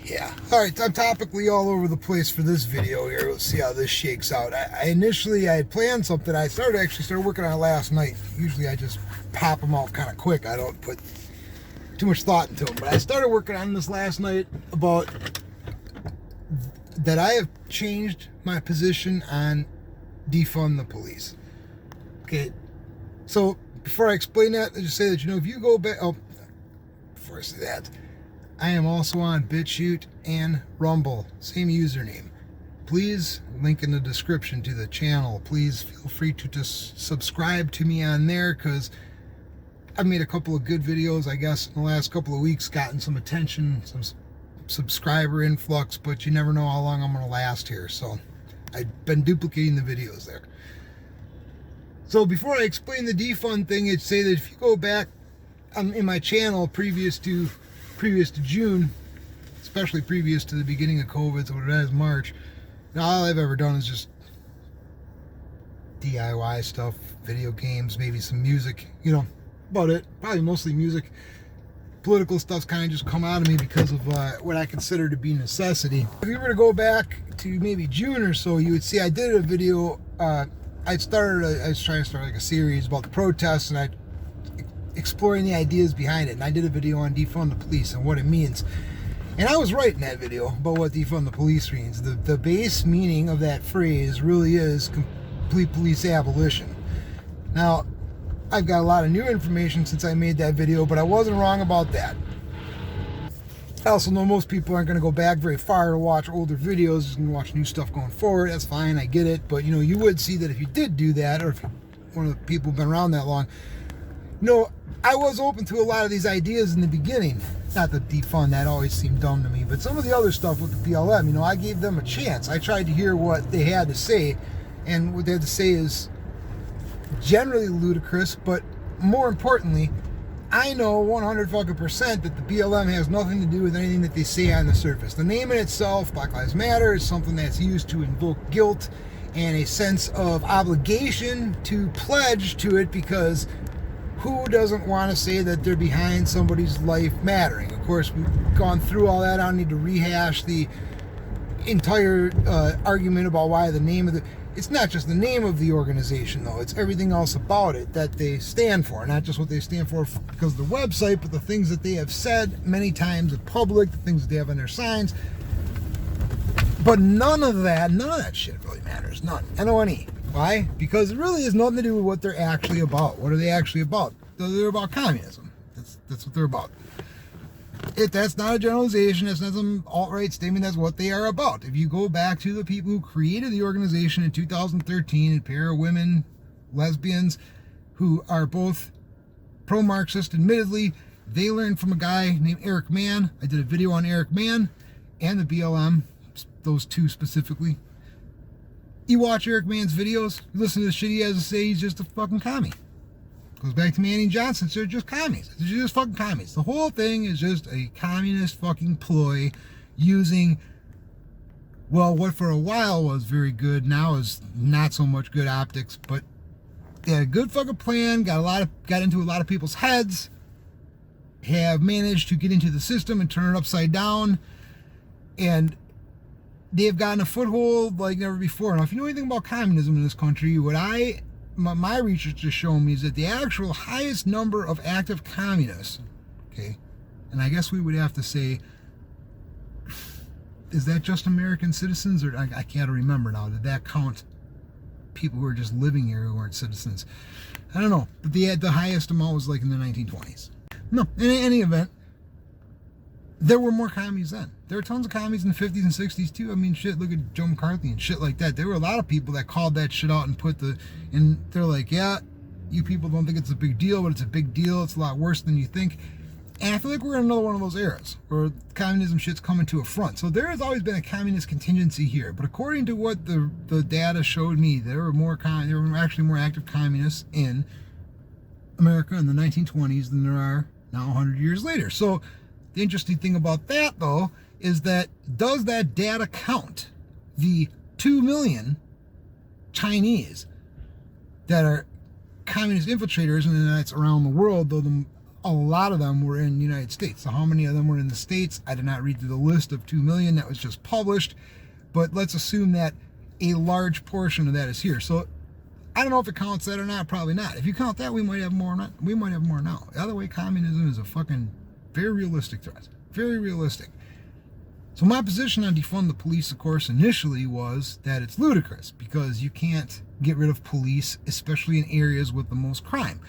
Yeah. Alright, I'm topically all over the place for this video here. Let's see how this shakes out. I initially had planned something. I started working on it last night. Usually I just pop them out kind of quick. I don't put too much thought into them. But I started working on this last night about that I have changed my position on defund the police. Okay. So before I explain that, I just say that, if you go back, before I say that, I am also on BitChute and Rumble, same username. Please, link in the description to the channel. Please feel free to just subscribe to me on there, because I've made a couple of good videos, I guess, in the last couple of weeks, gotten some attention, some subscriber influx, but you never know how long I'm going to last here. So I've been duplicating the videos there. So before I explain the defund thing, I'd say that if you go back in my channel previous to June, especially previous to the beginning of COVID, so it is March, all I've ever done is just DIY stuff, video games, maybe some music, about it. Probably mostly music. Political stuff's kind of just come out of me because of what I consider to be necessity. If you were to go back to maybe June or so, you would see I did a video. I was trying to start like a series about the protests, and I exploring the ideas behind it. And I did a video on defund the police and what it means. And I was right in that video about what defund the police means. The base meaning of that phrase really is complete police abolition. Now, I've got a lot of new information since I made that video, but I wasn't wrong about that. I also know most people aren't going to go back very far to watch older videos, just going to watch new stuff going forward. That's fine, I get it. But, you would see that if you did do that, or if you're one of the people who've been around that long, I was open to a lot of these ideas in the beginning. Not the defund, that always seemed dumb to me, but some of the other stuff with the BLM, I gave them a chance. I tried to hear what they had to say, and what they had to say is generally ludicrous, but more importantly, I know 100% that the BLM has nothing to do with anything that they say on the surface. The name in itself, Black Lives Matter, is something that's used to invoke guilt and a sense of obligation to pledge to it, because who doesn't want to say that they're behind somebody's life mattering? Of course, we've gone through all that. I don't need to rehash the entire argument about why the name of it's not just the name of the organization, though. It's everything else about it that they stand for. Not just what they stand for because of the website, but the things that they have said many times in public, the things that they have on their signs. But none of that shit really matters. None. N-O-N-E. Why? Because it really has nothing to do with what they're actually about. What are they actually about? They're about communism. That's what they're about. That's not a generalization. That's not some alt-right statement. That's what they are about. If you go back to the people who created the organization in 2013, a pair of women, lesbians, who are both pro-Marxist, admittedly, they learned from a guy named Eric Mann. I did a video on Eric Mann and the BLM, those two specifically. You watch Eric Mann's videos, you listen to the shit he has to say, he's just a fucking commie. Goes back to Manning Johnson, so they're just commies. They're just fucking commies. The whole thing is just a communist fucking ploy using, what for a while was very good, now is not so much good optics, but they had a good fucking plan, got into a lot of people's heads, have managed to get into the system and turn it upside down, and they've gotten a foothold like never before. Now, if you know anything about communism in this country, my research has shown me is that the actual highest number of active communists, okay, and I guess we would have to say, is that just American citizens, or I can't remember now, did that count people who are just living here who aren't citizens? I don't know, but the highest amount was like in the 1920s. No, in any event, there were more commies then. There were tons of commies in the 50s and 60s too. I mean, shit, look at Joe McCarthy and shit like that. There were a lot of people that called that shit out and they're like, yeah, you people don't think it's a big deal, but it's a big deal. It's a lot worse than you think. And I feel like we're in another one of those eras where communism shit's coming to a front. So there has always been a communist contingency here. But according to what the data showed me, there were actually more active communists in America in the 1920s than there are now 100 years later. So the interesting thing about that, though, is that does that data count the 2 million Chinese that are communist infiltrators, and that's around the world, though a lot of them were in the United States. So how many of them were in the States? I did not read through the list of 2 million that was just published, but let's assume that a large portion of that is here. So I don't know if it counts that or not, probably not. If you count that, we might have more now. The other way, communism is a fucking very realistic threat. Very realistic. So my position on defund the police, of course, initially was that it's ludicrous because you can't get rid of police, especially in areas with the most crime,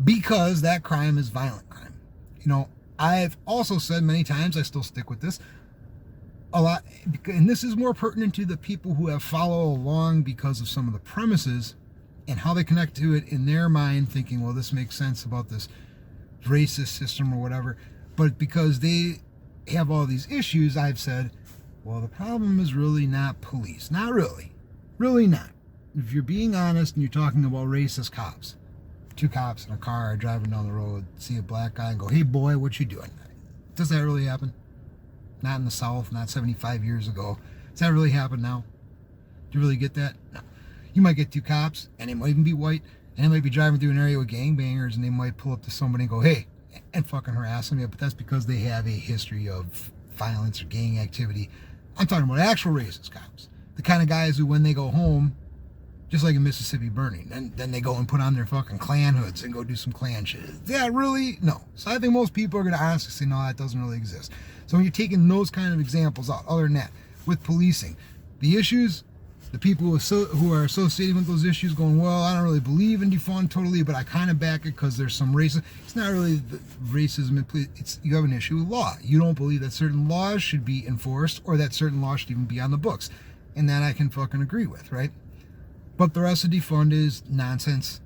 because that crime is violent crime. You know, I've also said many times, I still stick with this a lot, and this is more pertinent to the people who have followed along because of some of the premises and how they connect to it in their mind, thinking, well, this makes sense about this racist system or whatever. But because they have all these issues, I've said, well, the problem is really not police. Not really. Really not. If you're being honest and you're talking about racist cops, 2 cops in a car driving down the road, see a black guy and go, hey boy, what you doing? Does that really happen? Not in the South, not 75 years ago. Does that really happen now? Do you really get that? No. You might get 2 cops, and they might even be white, and they might be driving through an area with gangbangers, and they might pull up to somebody and go, hey, and fucking harass them. Yeah, but that's because they have a history of violence or gang activity. I'm talking about actual racist cops. The kind of guys who, when they go home, just like in Mississippi Burning, and then they go and put on their fucking Klan hoods and go do some Klan shit. Yeah, really? No. So I think most people are going to honestly say, no, that doesn't really exist. So when you're taking those kind of examples out, other than that, with policing, the issues, the people who are associating with those issues going, well, I don't really believe in defund totally, but I kind of back it because there's some racism. It's not really the racism. It's you have an issue with law. You don't believe that certain laws should be enforced or that certain laws should even be on the books. And that I can fucking agree with, right? But the rest of defund is nonsense,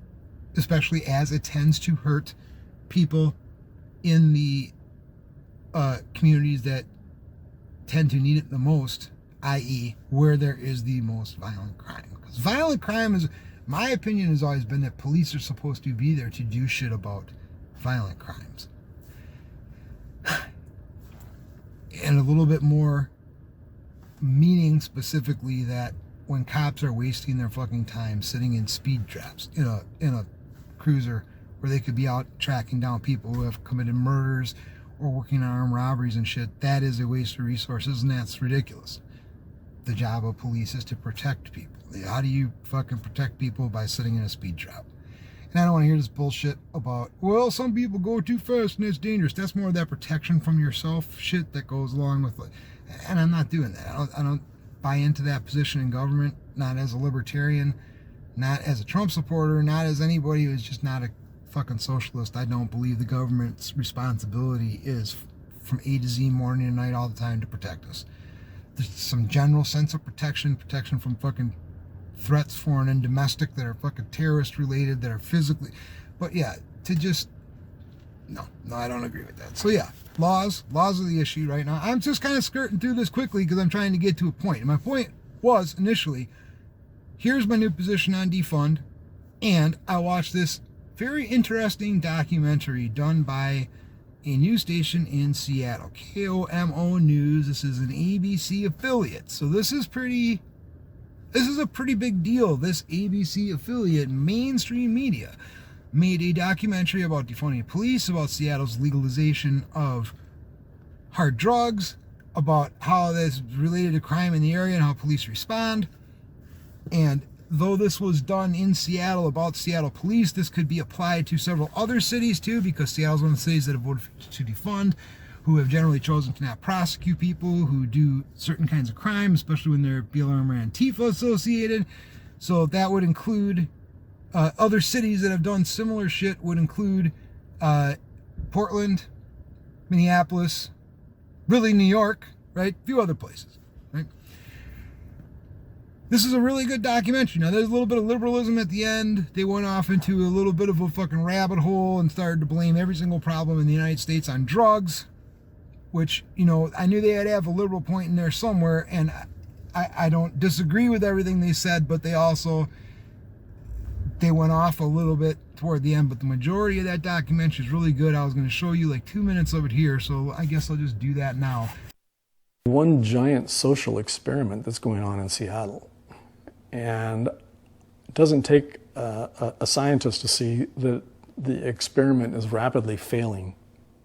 especially as it tends to hurt people in the communities that tend to need it the most, i.e. where there is the most violent crime. Because violent crime is, my opinion has always been that police are supposed to be there to do shit about violent crimes. And a little bit more meaning specifically that when cops are wasting their fucking time sitting in speed traps in a cruiser where they could be out tracking down people who have committed murders or working on armed robberies and shit, that is a waste of resources, and that's ridiculous. The job of police is to protect people. How do you fucking protect people? By sitting in a speed trap? And I don't want to hear this bullshit about, well, some people go too fast and it's dangerous. That's more of that protection from yourself shit that goes along with it. And I'm not doing that. I don't buy into that position in government, not as a libertarian, not as a Trump supporter, not as anybody who's just not a fucking socialist. I don't believe the government's responsibility is from A to Z, morning and night, all the time, to protect us. There's some general sense of protection from fucking threats, foreign and domestic, that are fucking terrorist related, that are physically, but yeah, to just, no, I don't agree with that. So yeah, laws are the issue right now. I'm just kind of skirting through this quickly because I'm trying to get to a point. And my point was initially, here's my new position on defund, and I watched this very interesting documentary done by a news station in Seattle, KOMO News. This is an ABC affiliate, so this is a pretty big deal. This ABC affiliate, mainstream media, made a documentary about defunding police, about Seattle's legalization of hard drugs, about how that's related to crime in the area and how police respond. And though this was done in Seattle about Seattle police, this could be applied to several other cities too, because Seattle's one of the cities that have voted to defund, who have generally chosen to not prosecute people who do certain kinds of crime, especially when they're BLM or ANTIFA associated. So that would include other cities that have done similar shit, would include Portland, Minneapolis, really New York, right? A few other places, right? This is a really good documentary. Now, there's a little bit of liberalism at the end. They went off into a little bit of a fucking rabbit hole and started to blame every single problem in the United States on drugs, which, you know, I knew they had to have a liberal point in there somewhere, and I don't disagree with everything they said, but they went off a little bit toward the end. But the majority of that documentary is really good. I was going to show you like 2 minutes of it here, so I guess I'll just do that now. One giant social experiment that's going on in Seattle. And it doesn't take a scientist to see that the experiment is rapidly failing.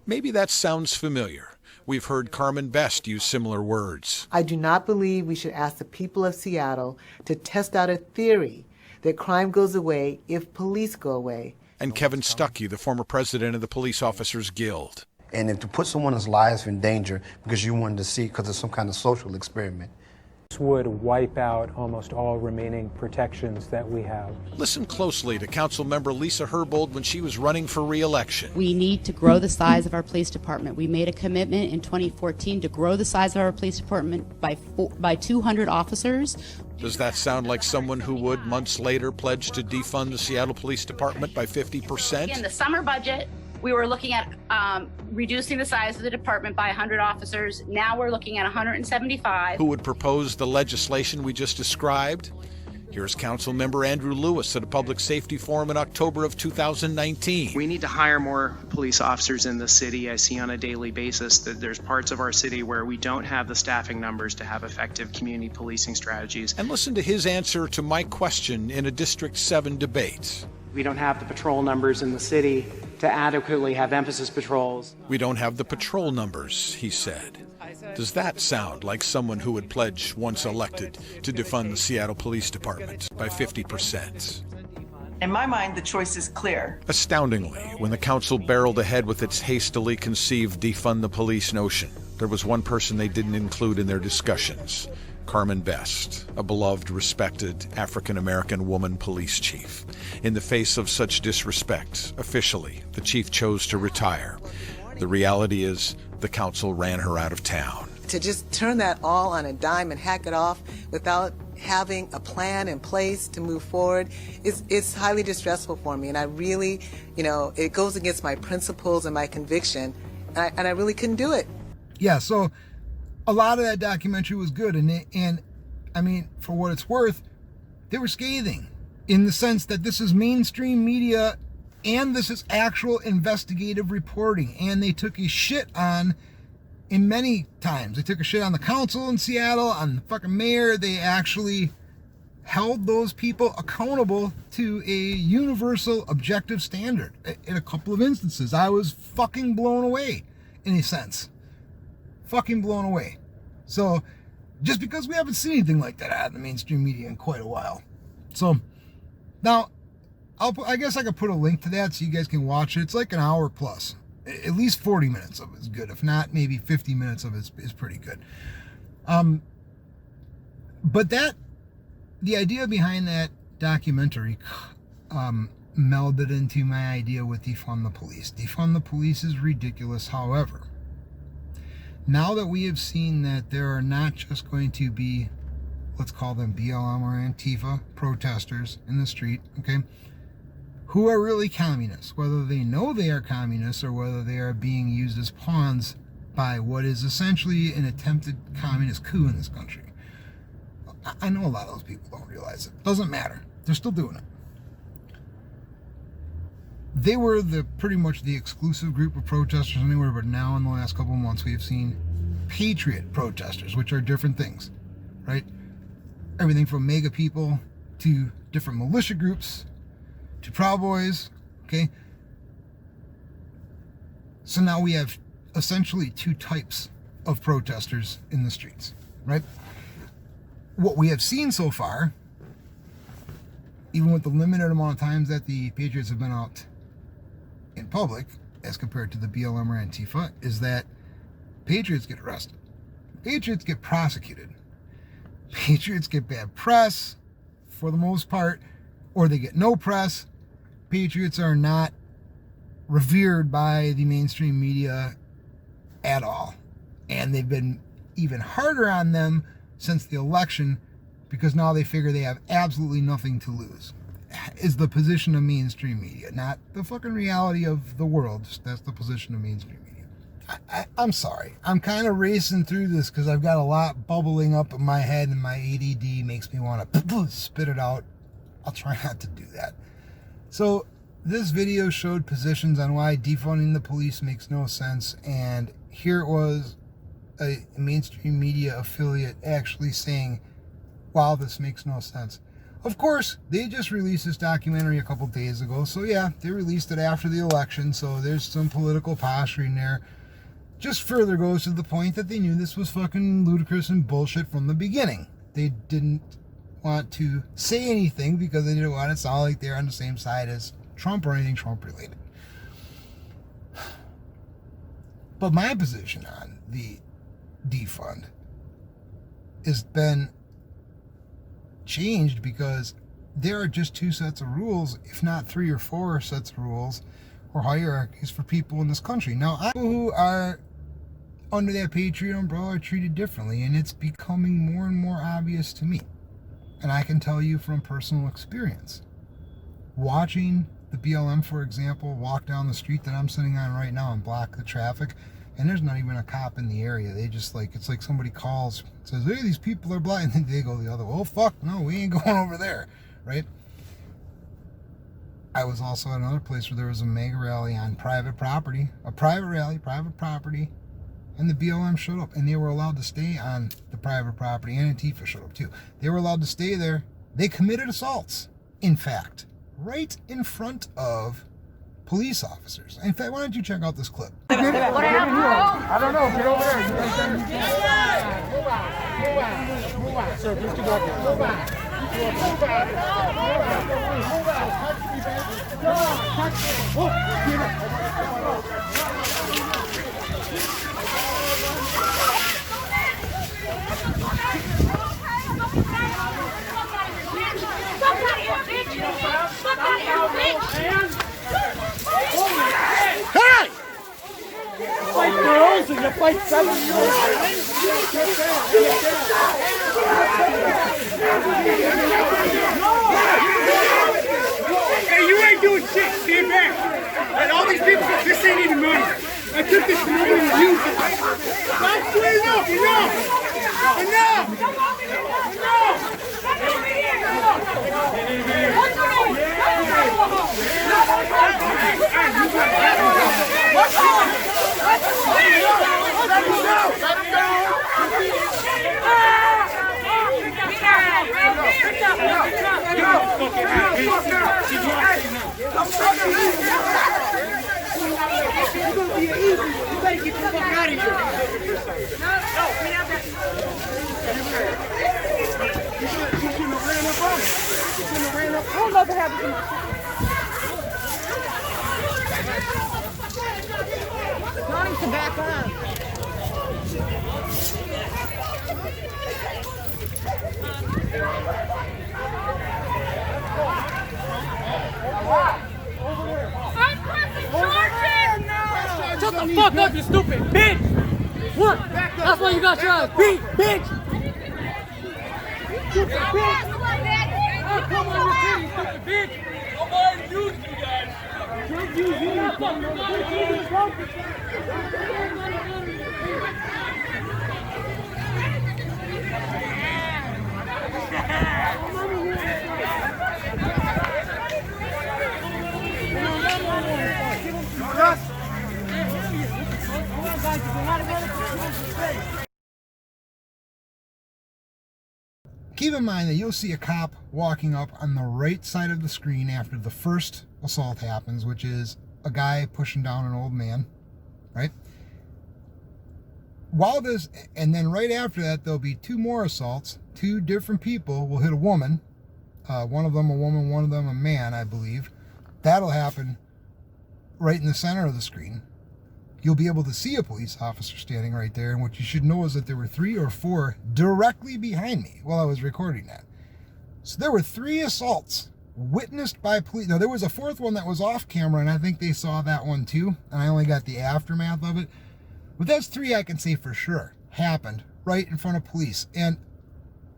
Maybe that sounds familiar. We've heard Carmen Best use similar words. I do not believe we should ask the people of Seattle to test out a theory that crime goes away if police go away. And Kevin Stuckey, the former president of the Police Officers Guild. And if to put someone's lives in danger because you wanted to see, because of some kind of social experiment. This would wipe out almost all remaining protections that we have. Listen closely to Councilmember Lisa Herbold when she was running for re-election. We need to grow the size of our police department. We made a commitment in 2014 to grow the size of our police department by 200 officers. Does that sound like someone who would, months later, pledge to defund the Seattle Police Department by 50%? In the summer budget, we were looking at reducing the size of the department by 100 officers. Now we're looking at 175. Who would propose the legislation we just described? Here's Councilmember Andrew Lewis at a public safety forum in October of 2019. We need to hire more police officers in the city. I see on a daily basis that there's parts of our city where we don't have the staffing numbers to have effective community policing strategies. And listen to his answer to my question in a District 7 debate. We don't have the patrol numbers in the city to adequately have emphasis patrols. We don't have the patrol numbers, he said. Does that sound like someone who would pledge, once elected, to defund the Seattle Police Department by 50%? In my mind, the choice is clear. Astoundingly, when the council barreled ahead with its hastily conceived defund the police notion, there was one person they didn't include in their discussions. Carmen Best, a beloved, respected African-American woman police chief. In the face of such disrespect, officially, the chief chose to retire. The reality is, the council ran her out of town. To just turn that all on a dime and hack it off without having a plan in place to move forward it's highly distressful for me. And I really, it goes against my principles and my conviction. And I really couldn't do it. Yeah, so a lot of that documentary was good. And I mean, for what it's worth, they were scathing in the sense that this is mainstream media and this is actual investigative reporting. And they took a shit on, in many times, they took a shit on the council in Seattle, on the fucking mayor. They actually held those people accountable to a universal objective standard. In a couple of instances, I was fucking blown away, in a sense. Fucking blown away. So, just because we haven't seen anything like that out of the mainstream media in quite a while. So, now, I guess I could put a link to that so you guys can watch it. It's like an hour plus. At least 40 minutes of it is good. If not, maybe 50 minutes of it is pretty good. But the idea behind that documentary melded into my idea with defund the police. Defund the police is ridiculous. However, now that we have seen that there are not just going to be, let's call them BLM or ANTIFA protesters in the street, okay, who are really communists, whether they know they are communists or whether they are being used as pawns by what is essentially an attempted communist coup in this country. I know a lot of those people don't realize it. Doesn't matter. They're still doing it. They were pretty much the exclusive group of protesters anywhere, but now in the last couple of months we have seen Patriot protesters, which are different things, right? Everything from MAGA people to different militia groups to Proud Boys, okay? So now we have essentially two types of protesters in the streets, right? What we have seen so far, even with the limited amount of times that the Patriots have been out in public, as compared to the BLM or Antifa, is that Patriots get arrested. Patriots get prosecuted. Patriots get bad press, for the most part, or they get no press. Patriots are not revered by the mainstream media at all. And they've been even harder on them since the election because now they figure they have absolutely nothing to lose. Is the position of mainstream media, not the fucking reality of the world. That's the position of mainstream media. I'm sorry. I'm kind of racing through this because I've got a lot bubbling up in my head and my ADD makes me want to spit it out. I'll try not to do that. So this video showed positions on why defunding the police makes no sense, and here it was a mainstream media affiliate actually saying, wow, this makes no sense. Of course, they just released this documentary a couple days ago. So yeah, they released it after the election. So there's some political posturing there. Just further goes to the point that they knew this was fucking ludicrous and bullshit from the beginning. They didn't want to say anything because they didn't want it to sound like they're on the same side as Trump or anything Trump related. But my position on the defund has been changed because there are just two sets of rules, if not 3 or 4 sets of rules or hierarchies for people in this country. Now, people who are under that Patriot umbrella are treated differently, and it's becoming more and more obvious to me. And I can tell you from personal experience. Watching the BLM, for example, walk down the street that I'm sitting on right now and block the traffic, and there's not even a cop in the area. They just like, it's like somebody calls, says, hey, these people are blind, and they go the other way. Oh, fuck, no, we ain't going over there, right? I was also at another place where there was a mega rally on private property, a private rally, private property, and the BLM showed up, and they were allowed to stay on the private property, and Antifa showed up too. They were allowed to stay there. They committed assaults, in fact, right in front of police officers. In fact, why don't you check out this clip? What happened? I don't know. Get over there. Move on. Sir, please get up there. Move on. Hey! You fight girls and you fight 7-year-olds. Hey, you ain't doing shit. Stand back. And all these people, this ain't even money. I took this from over to you. That's enough. Enough. To back up. Shut the fuck up, you stupid bitch! What? That's why you got your ass beat, bitch! Stupid bitch! Come on, you stupid bitch! I'm already using you guys! Don't use you! Keep in mind that you'll see a cop walking up on the right side of the screen after the first assault happens, which is a guy pushing down an old man, right? And then right after that, there'll be 2 more assaults. 2 different people will hit a woman. One of them a woman, one of them a man, I believe. That'll happen right in the center of the screen. You'll be able to see a police officer standing right there, and what you should know is that there were 3 or 4 directly behind me while I was recording that. So there were 3 assaults witnessed by police. Now, there was a 4th one that was off camera, and I think they saw that one too, and I only got the aftermath of it. But that's 3 I can say for sure happened right in front of police. And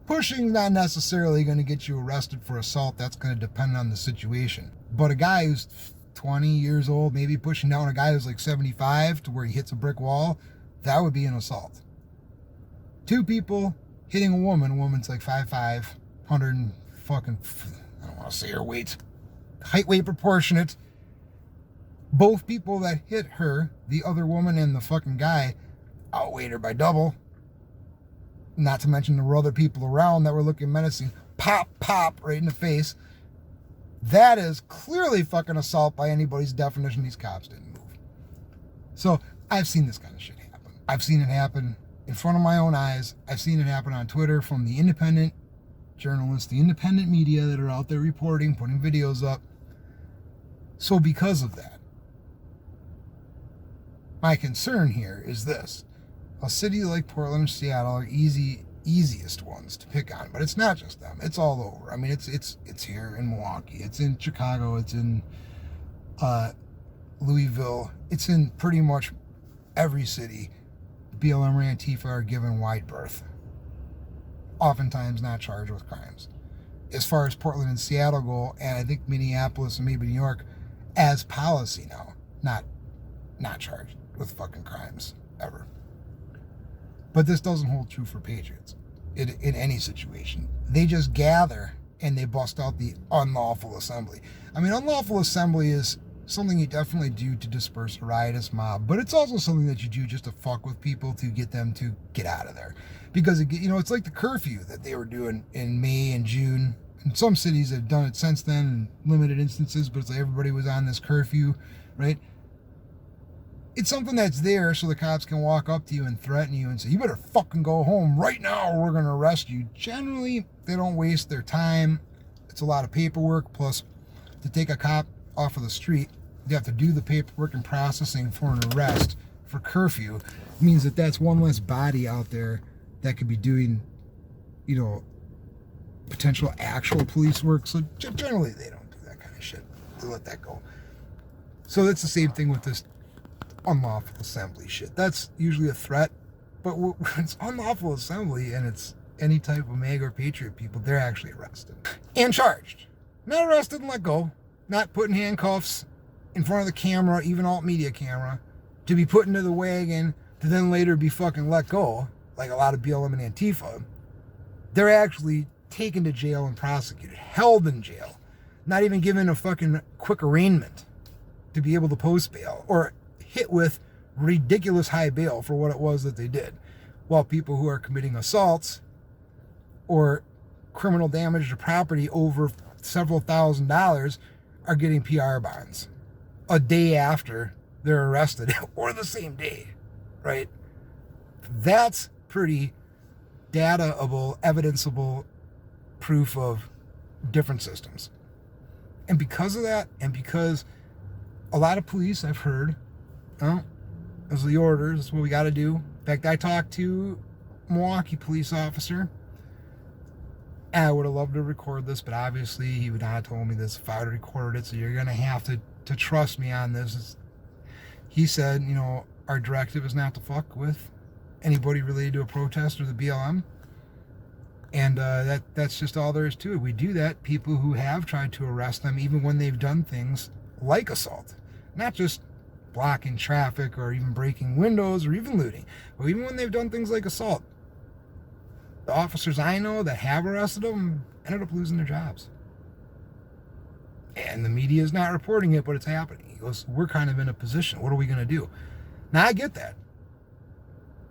pushing's not necessarily going to get you arrested for assault. That's going to depend on the situation. But a guy who's 20 years old, maybe pushing down a guy who's like 75 to where he hits a brick wall, that would be an assault. 2 people hitting a woman. A woman's like 5'5", 100 and fucking, I don't want to say her weight, height weight proportionate. Both people that hit her, the other woman and the fucking guy, outweighed her by double. Not to mention there were other people around that were looking menacing. pop, pop right in the face. That is clearly fucking assault by anybody's definition. These cops didn't move. So I've seen this kind of shit happen. I've seen it happen in front of my own eyes. I've seen it happen on Twitter from the independent journalists, the independent media that are out there reporting, putting videos up. So because of that, my concern here is this. A city like Portland or Seattle are easiest ones to pick on, but it's not just them. It's all over. I mean, it's here in Milwaukee. It's in Chicago. It's in Louisville. It's in pretty much every city. BLM or Antifa are given wide berth. Oftentimes not charged with crimes. As far as Portland and Seattle go, and I think Minneapolis and maybe New York, as policy now, not charged with fucking crimes ever. But this doesn't hold true for Patriots in any situation. They just gather and they bust out the unlawful assembly. I mean, unlawful assembly is something you definitely do to disperse a riotous mob, but it's also something that you do just to fuck with people to get them to get out of there. Because, it's like the curfew that they were doing in May and June. And some cities have done it since then in limited instances, but it's like everybody was on this curfew, right? It's something that's there so the cops can walk up to you and threaten you and say, you better fucking go home right now or we're going to arrest you. Generally, they don't waste their time. It's a lot of paperwork. Plus, to take a cop off of the street, you have to do the paperwork and processing for an arrest for curfew. It means that that's one less body out there that could be doing, potential actual police work. So generally, they don't do that kind of shit. They let that go. So that's the same thing with this unlawful assembly shit. That's usually a threat, but when it's unlawful assembly and it's any type of MAG or Patriot people, they're actually arrested and charged. Not arrested and let go, not put in handcuffs in front of the camera, even alt media camera, to be put into the wagon to then later be fucking let go, like a lot of BLM and Antifa. They're actually taken to jail and prosecuted, held in jail, not even given a fucking quick arraignment to be able to post bail, or hit with ridiculous high bail for what it was that they did, while people who are committing assaults or criminal damage to property over several $1,000s are getting PR bonds a day after they're arrested or the same day, right? That's pretty dataable, evidenceable proof of different systems. And because of that, and because a lot of police, I've heard, those are the orders, that's what we got to do. In fact, I talked to a Milwaukee police officer, and I would have loved to record this, but obviously he would not have told me this if I would have recorded it, so you're going to have to trust me on this. He said, our directive is not to fuck with anybody related to a protest or the BLM, and that's just all there is to it. We do that, people who have tried to arrest them, even when they've done things like assault, not just blocking traffic or even breaking windows or even looting, but even when they've done things like assault, the officers I know that have arrested them ended up losing their jobs. And the media is not reporting it, but it's happening. He goes, we're kind of in a position. What are we going to do? Now, I get that.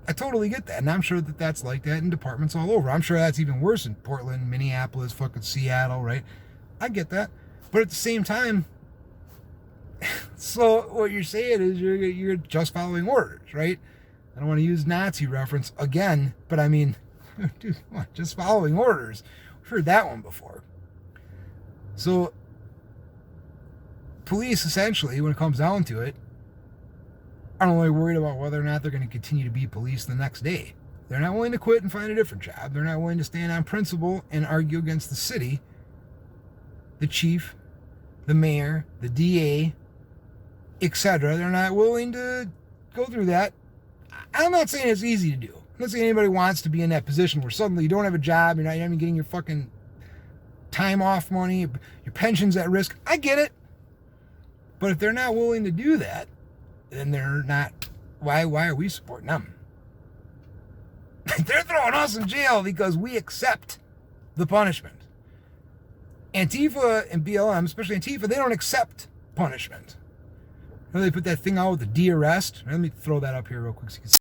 I totally get that. And I'm sure that that's like that in departments all over. I'm sure that's even worse in Portland, Minneapolis, fucking Seattle, right? I get that. But at the same time, so what you're saying is you're just following orders, right? I don't want to use Nazi reference again, but I mean, dude, come on, just following orders. We've heard that one before. So police, essentially, when it comes down to it, aren't only worried about whether or not they're going to continue to be police the next day. They're not willing to quit and find a different job. They're not willing to stand on principle and argue against the city, the chief, the mayor, the DA, etc. They're not willing to go through that. I'm not saying it's easy to do. I'm not saying anybody wants to be in that position where suddenly you don't have a job, you're not even getting your fucking time off money, your pension's at risk. I get it. But if they're not willing to do that, then they're not, why are we supporting them? They're throwing us in jail because we accept the punishment. Antifa and BLM, especially Antifa, they don't accept punishment. They put that thing out with the de-arrest. Let me throw that up here real quick so you can see.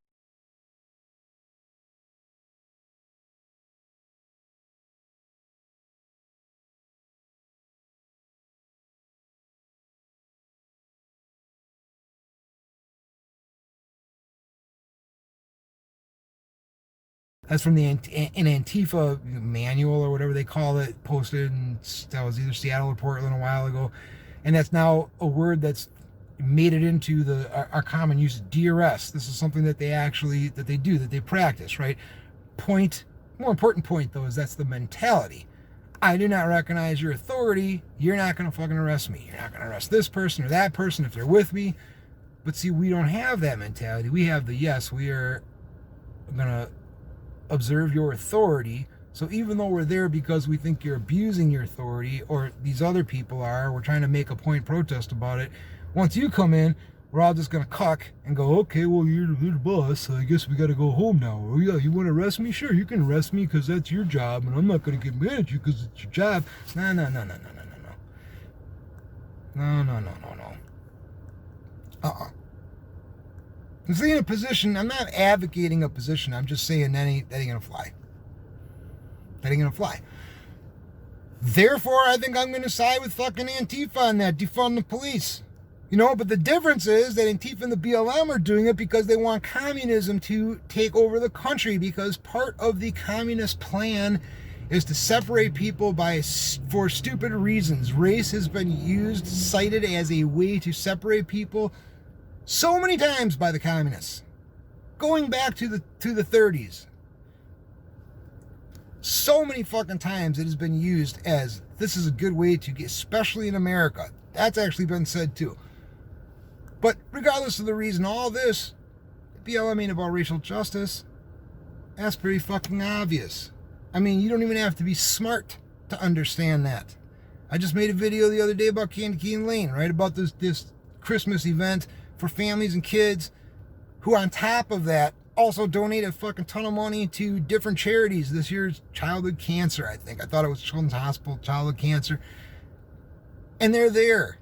That's from an ANTIFA manual or whatever they call it, posted, and that was either Seattle or Portland a while ago. And that's now a word that's made it into our common use, DRS. This is something that they do, that they practice, right? More important point, though, is that's the mentality. I do not recognize your authority. You're not going to fucking arrest me. You're not going to arrest this person or that person if they're with me. But see, we don't have that mentality. We have the, yes, we are going to observe your authority. So even though we're there because we think you're abusing your authority, or these other people are, we're trying to make a point protest about it. Once you come in, we're all just going to cuck and go, okay, well, you're the boss, so I guess we got to go home now. Oh, yeah, you want to arrest me? Sure, you can arrest me because that's your job, and I'm not going to get mad at you because it's your job. No. I'm saying a position, I'm not advocating a position, I'm just saying that ain't going to fly. That ain't going to fly. Therefore, I think I'm going to side with fucking Antifa on that, defund the police. You know, but the difference is that Antifa and the BLM are doing it because they want communism to take over the country, because part of the communist plan is to separate people for stupid reasons. Race has been cited as a way to separate people so many times by the communists, going back to the 30s. So many fucking times it has been used as, this is a good way to get, especially in America. That's actually been said too. But regardless of the reason, all this, BLM ain't about racial justice. That's pretty fucking obvious. I mean, you don't even have to be smart to understand that. I just made a video the other day about Candy Cane Lane, right? About this Christmas event for families and kids who, on top of that, also donate a fucking ton of money to different charities. This year's childhood cancer, I think. I thought it was Children's Hospital, childhood cancer. And they're there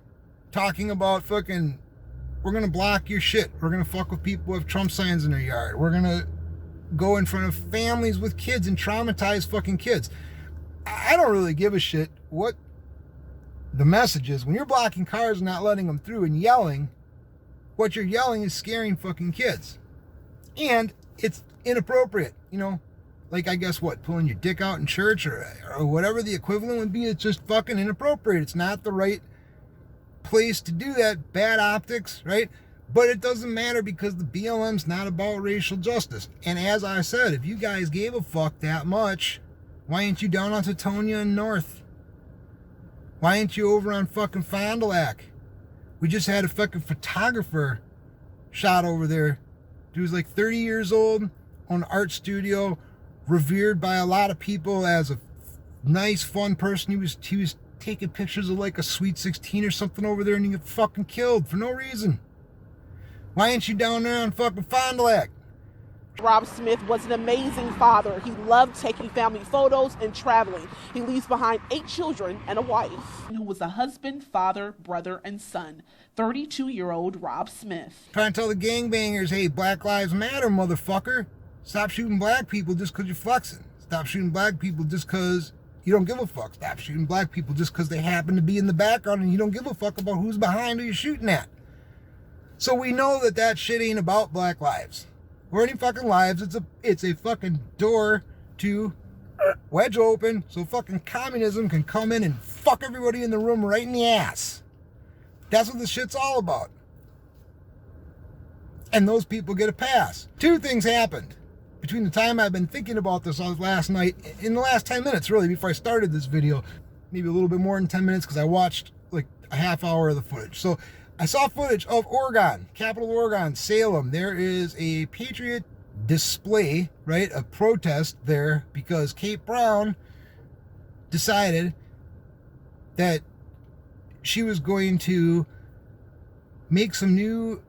talking about fucking, we're going to block your shit. We're going to fuck with people who have Trump signs in their yard. We're going to go in front of families with kids and traumatize fucking kids. I don't really give a shit what the message is. When you're blocking cars and not letting them through and yelling, what you're yelling is scaring fucking kids. And it's inappropriate, you know? Like, I guess what, pulling your dick out in church or whatever the equivalent would be. It's just fucking inappropriate. It's not the right place to do that. Bad optics, right? But it doesn't matter because the BLM's not about racial justice. And as I said, if you guys gave a fuck that much, why ain't you down on Teutonia and North? Why ain't you over on fucking Fond du Lac? We just had a fucking photographer shot over there. Dude's like 30 years old, owned an art studio, revered by a lot of people as a nice, fun person. He was taking pictures of like a Sweet 16 or something over there, and he got fucking killed for no reason. Why ain't you down there on fucking Fond du Lac? Rob Smith was an amazing father. He loved taking family photos and traveling. He leaves behind 8 children and a wife. Who was a husband, father, brother, and son. 32-year-old Rob Smith. Trying to tell the gangbangers, hey, Black Lives Matter, motherfucker. Stop shooting black people just because you're flexing. Stop shooting black people just because you don't give a fuck. Stop shooting black people just because they happen to be in the background and you don't give a fuck about who's behind who you're shooting at. So we know that shit ain't about black lives or any fucking lives. It's a fucking door to wedge open so fucking communism can come in and fuck everybody in the room right in the ass. That's what this shit's all about. And those people get a pass. 2 things happened between the time I've been thinking about this last night, in the last 10 minutes really, before I started this video. Maybe a little bit more than 10 minutes because I watched like a half hour of the footage. So I saw footage of Oregon, capital of Oregon, Salem. There is a Patriot display, right? A protest there because Kate Brown decided that she was going to make some new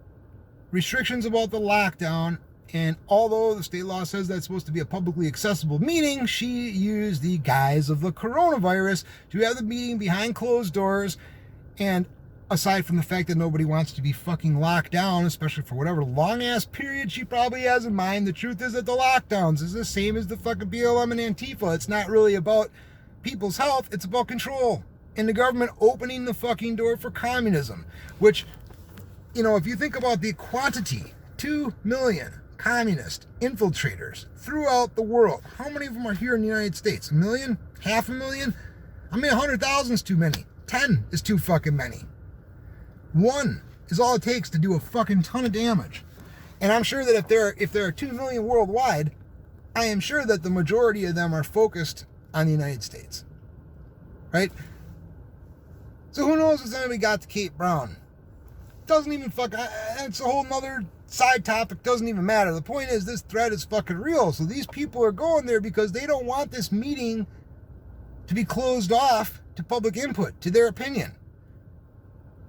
restrictions about the lockdown. And although the state law says that's supposed to be a publicly accessible meeting, she used the guise of the coronavirus to have the meeting behind closed doors. And aside from the fact that nobody wants to be fucking locked down, especially for whatever long-ass period she probably has in mind, the truth is that the lockdowns is the same as the fucking BLM and Antifa. It's not really about people's health, it's about control. And the government opening the fucking door for communism. Which, you know, if you think about the quantity, 2 million communist infiltrators throughout the world. How many of them are here in the United States? 1 million? 500,000? I mean, 100,000 is too many. 10 is too fucking many. 1 is all it takes to do a fucking ton of damage. And I'm sure that if there are 2 million worldwide, I am sure that the majority of them are focused on the United States. Right? So who knows what's we got to Kate Brown? Doesn't even fucking, it's a whole nother side topic, doesn't even matter. The point is, this threat is fucking real. So these people are going there because they don't want this meeting to be closed off to public input, to their opinion.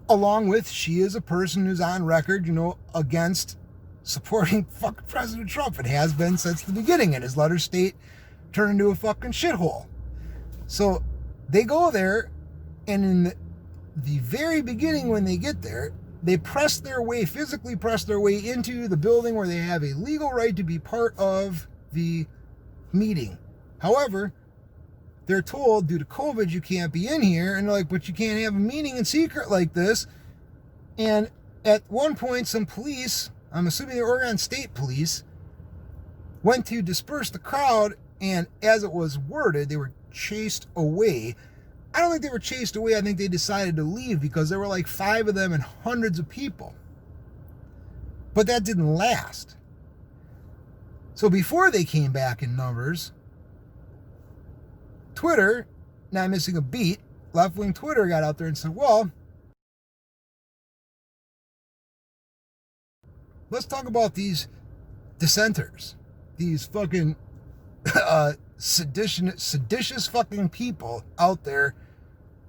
Along with, she is a person who's on record, against supporting fucking President Trump. It has been since the beginning, and his letter state turned into a fucking shithole. So they go there, and in the very beginning when they get there, they physically press their way into the building where they have a legal right to be part of the meeting. However, they're told, due to COVID, you can't be in here. And they're like, but you can't have a meeting in secret like this. And at one point, some police, I'm assuming the Oregon State Police, went to disperse the crowd. And as it was worded, they were chased away. I don't think they were chased away. I think they decided to leave because there were like 5 of them and hundreds of people. But that didn't last. So before they came back in numbers, Twitter, not missing a beat, left-wing Twitter got out there and said, well, let's talk about these dissenters, these fucking seditious fucking people out there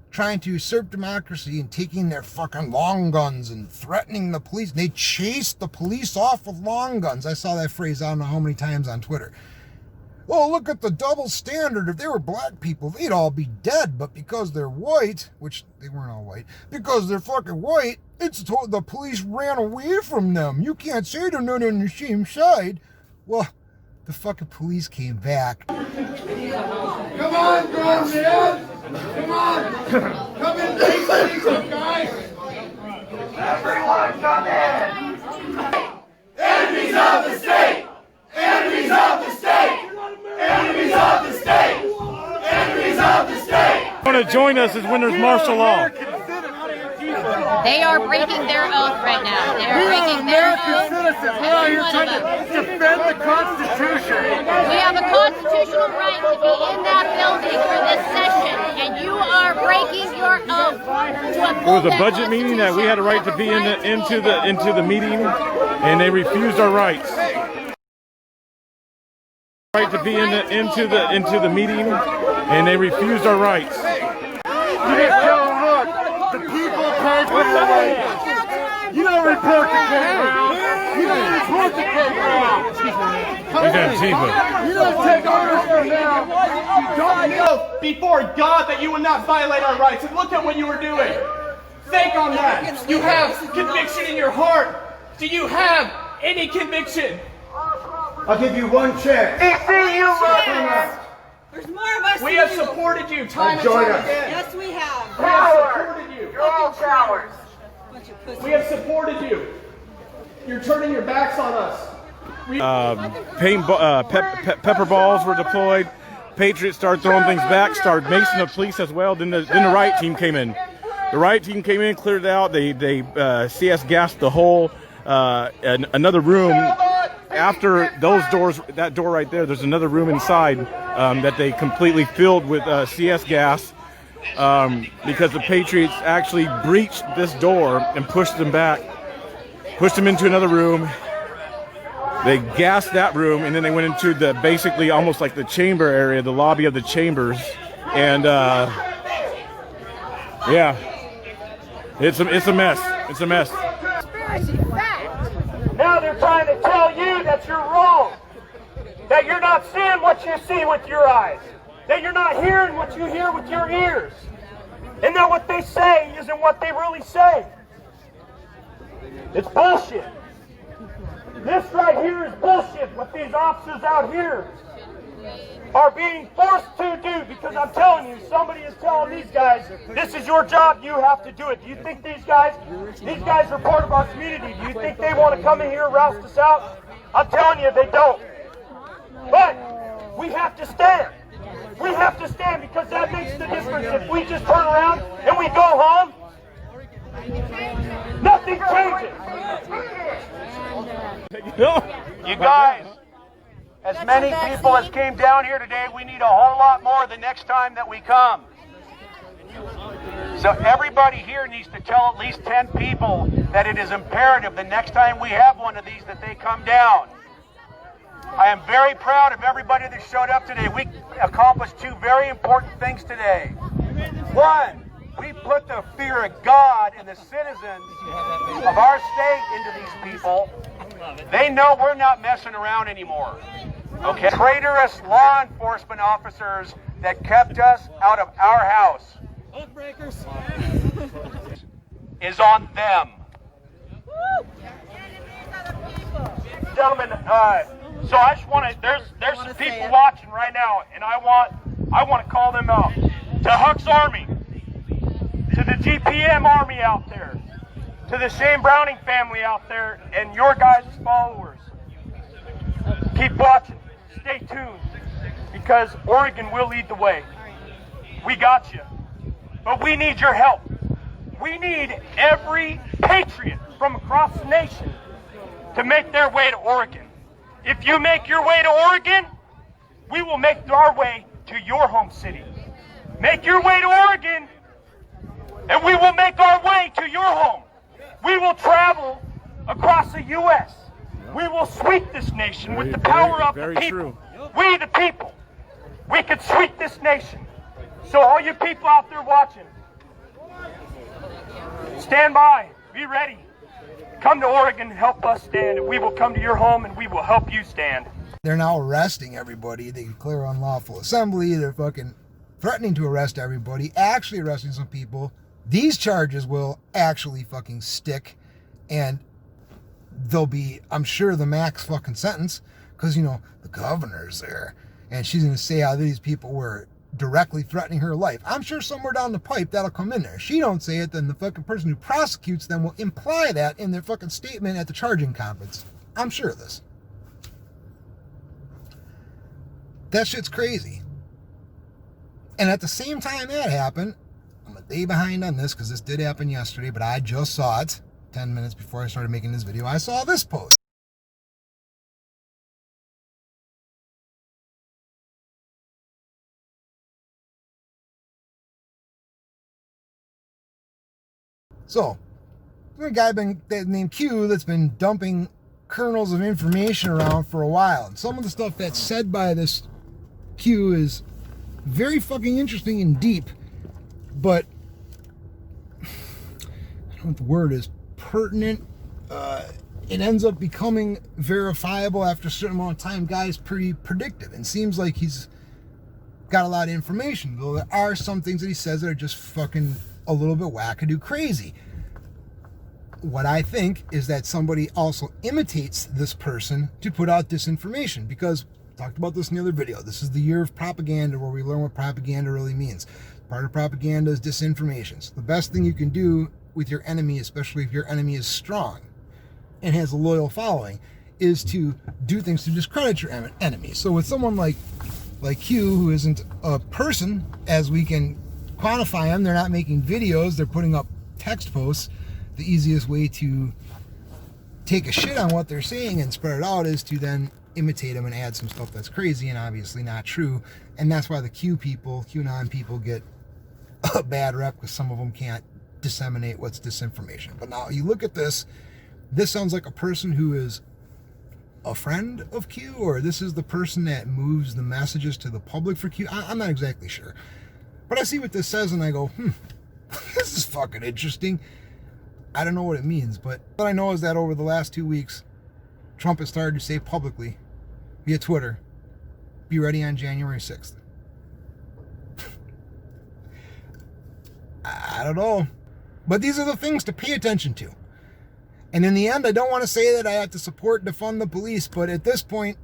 trying to usurp democracy and taking their fucking long guns and threatening the police. They chased the police off with long guns. I saw that phrase I don't know how many times on Twitter. Oh, look at the double standard. If they were black people, they'd all be dead. But because they're white, which they weren't all white, because they're fucking white, the police ran away from them. You can't say they're not on the same side. Well, the fucking police came back. Come on, grown man! Come on! Come in, take some guys! Everyone come in! Enemies of the state! Enemies of the state! Enemies of the state! Enemies of the state! Want to join us is when there's martial law. They are breaking their oath right now. They are breaking their oath. Citizens. We're out here trying to defend the Constitution. We have a constitutional right to be in that building for this session, and you are breaking your oath. It was a budget meeting that we had a right to be into the meeting, and they refused our rights. Right to be into the meeting, and they refused our rights. The people paid for your wages. You don't report the program. You don't report the program. You don't take ownership now. You don't know before God that you would not violate our rights. And look at what you were doing. Think on that. You have conviction in your heart. Do you have any conviction? I'll give you one chance. There's more of us. We have supported you time and time again. Yes, we have. We have supported you. You're all cowards. We have supported you. You're turning your backs on us. Pepper balls were deployed. Patriots started throwing things back, started macing the police as well. Then the riot team came in. The riot team came in, cleared it out. They CS gassed the whole another room. After those doors, that door right there, there's another room inside that they completely filled with CS gas because the Patriots actually breached this door and pushed them back, pushed them into another room. They gassed that room, and then they went into the basically almost like the chamber area, the lobby of the chambers, and yeah, it's a mess. It's a mess. Now they're trying to tell you that you're wrong, that you're not seeing what you see with your eyes, that you're not hearing what you hear with your ears, and that what they say isn't what they really say. It's bullshit. This right here is bullshit, what these officers out here are being forced to do, because I'm telling you, somebody is telling these guys, this is your job, you have to do it. Do you think these guys are part of our community? Do you think they want to come in here and roust us out? I'm telling you, they don't. But we have to stand. We have to stand because that makes the difference. If we just turn around and we go home, nothing changes. You guys, as many people as came down here today, we need a whole lot more the next time that we come. So everybody here needs to tell at least 10 people that it is imperative the next time we have one of these that they come down. I am very proud of everybody that showed up today. We accomplished two very important things today. One, we put the fear of God in the citizens of our state into these people. They know we're not messing around anymore. Okay? Traitorous law enforcement officers that kept us out of our house is on them. Gentlemen, so I just want to, there's some people watching right now, and I want to call them out. To Huck's Army, to the GPM Army out there, to the Shane Browning family out there, and your guys' followers. Keep watching, stay tuned, because Oregon will lead the way. We got you, but we need your help. We need every patriot from across the nation to make their way to Oregon. If you make your way to Oregon, we will make our way to your home city. Make your way to Oregon, and we will make our way to your home. We will travel across the U.S. We will sweep this nation with the power of the people. We, the people, we can sweep this nation. So all you people out there watching, stand by, be ready. Come to Oregon and help us stand, and we will come to your home and we will help you stand. They're now arresting everybody. They declare unlawful assembly. They're fucking threatening to arrest everybody, actually arresting some people. These charges will actually fucking stick, and they'll be, I'm sure, the max fucking sentence, because, you know, the governor's there, and she's going to say how these people were directly threatening her life. I'm sure somewhere down the pipe that'll come in there. She don't say it, then the fucking person who prosecutes them will imply that in their fucking statement at the charging conference. I'm sure of this. That shit's crazy. And at the same time that happened, I'm a day behind on this because this did happen yesterday, but I just saw it 10 minutes before I started making this video. I saw this post. So, there's a guy named Q that's been dumping kernels of information around for a while. And some of the stuff that's said by this Q is very fucking interesting and deep, but I don't know what the word is, pertinent. It ends up becoming verifiable after a certain amount of time. Guy's pretty predictive and seems like he's got a lot of information, though there are some things that he says that are just fucking a little bit wackadoo crazy. What I think is that somebody also imitates this person to put out disinformation, because I talked about this in the other video. This is the year of propaganda, where we learn what propaganda really means. Part of propaganda is disinformation. So the best thing you can do with your enemy, especially if your enemy is strong and has a loyal following, is to do things to discredit your enemy. So with someone like Q, who isn't a person as we can quantify them, they're not making videos, they're putting up text posts. The easiest way to take a shit on what they're saying and spread it out is to then imitate them and add some stuff that's crazy and obviously not true. And that's why the QAnon people get a bad rep, because some of them can't disseminate what's disinformation. But now you look at this sounds like a person who is a friend of Q, or this is the person that moves the messages to the public for Q. I'm not exactly sure. But I see what this says and I go, this is fucking interesting. I don't know what it means, but what I know is that over the last 2 weeks, Trump has started to say publicly, via Twitter, be ready on January 6th. I don't know. But these are the things to pay attention to. And in the end, I don't want to say that I have to support defund the police, but at this point,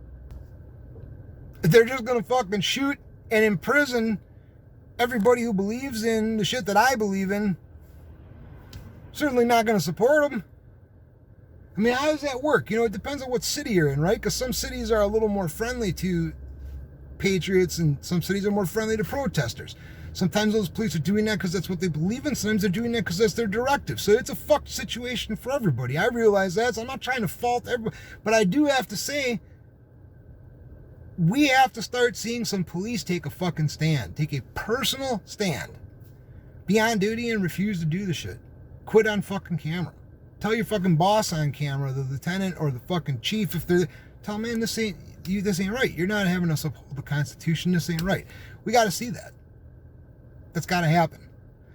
they're just going to fucking shoot and imprison everybody who believes in the shit that I believe in. Certainly not going to support them. I mean, how does that work? You know, it depends on what city you're in, right? Because some cities are a little more friendly to patriots and some cities are more friendly to protesters. Sometimes those police are doing that because that's what they believe in. Sometimes they're doing that because that's their directive. So it's a fucked situation for everybody. I realize that, so I'm not trying to fault everybody. But I do have to say, we have to start seeing some police take a fucking stand. Take a personal stand. Be on duty and refuse to do the shit. Quit on fucking camera. Tell your fucking boss on camera, the lieutenant or the fucking chief, if they're, tell them, man, this ain't right. You're not having us uphold the Constitution. This ain't right. We got to see that. That's got to happen.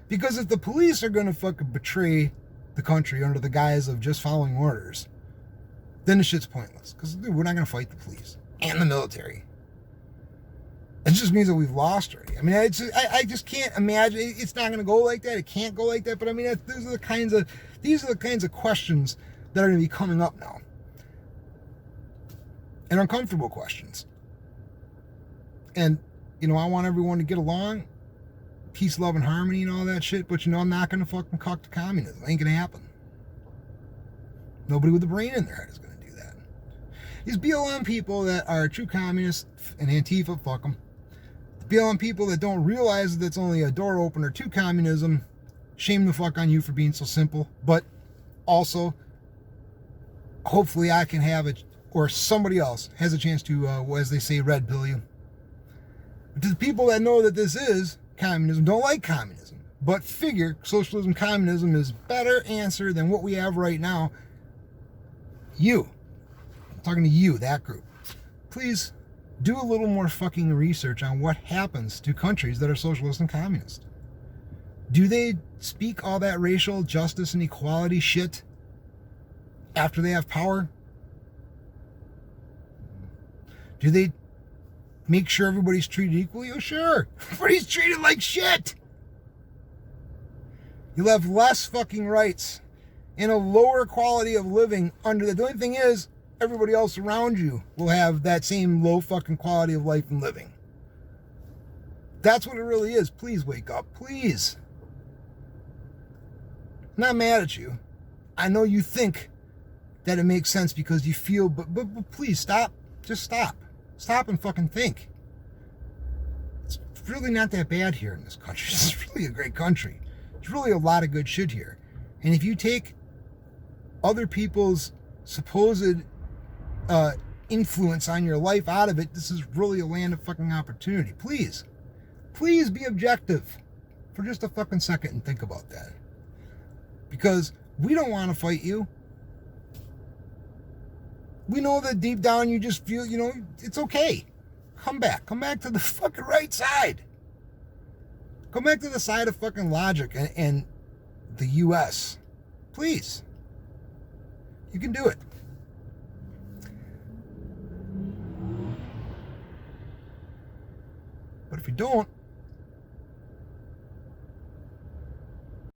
Because if the police are going to fucking betray the country under the guise of just following orders, then the shit's pointless. Because we're not going to fight the police and the military. It just means that we've lost already. I mean, I just can't imagine. It's not going to go like that. It can't go like that. But I mean, these are the kinds of questions that are going to be coming up now. And uncomfortable questions. And, you know, I want everyone to get along. Peace, love, and harmony and all that shit. But, you know, I'm not going to fucking cock to communism. It ain't going to happen. Nobody with a brain in their head is going to do that. These BLM people that are true communists and Antifa, fuck them. The BLM people that don't realize that it's only a door opener to communism, shame the fuck on you for being so simple. But also, hopefully I can have it, or somebody else has a chance to, as they say, red pill you. But to the people that know that this is communism, don't like communism, but figure socialism, communism is better answer than what we have right now. I'm talking to you, that group. Please do a little more fucking research on what happens to countries that are socialist and communist. Do they speak all that racial justice and equality shit after they have power? Do they make sure everybody's treated equally? Oh, sure. Everybody's treated like shit. You'll have less fucking rights and a lower quality of living under that. The only thing is, everybody else around you will have that same low fucking quality of life and living. That's what it really is. Please wake up. Please. I'm not mad at you. I know you think that it makes sense because you feel, but please stop. Just stop. Stop and fucking think. It's really not that bad here in this country. It's really a great country. There's really a lot of good shit here. And if you take other people's supposed influence on your life out of it, this is really a land of fucking opportunity. Please be objective for just a fucking second and think about that. Because we don't want to fight you. We know that deep down you just feel, you know, it's okay. Come back to the fucking right side. Come back to the side of fucking logic and the U.S. Please. You can do it. But if you don't,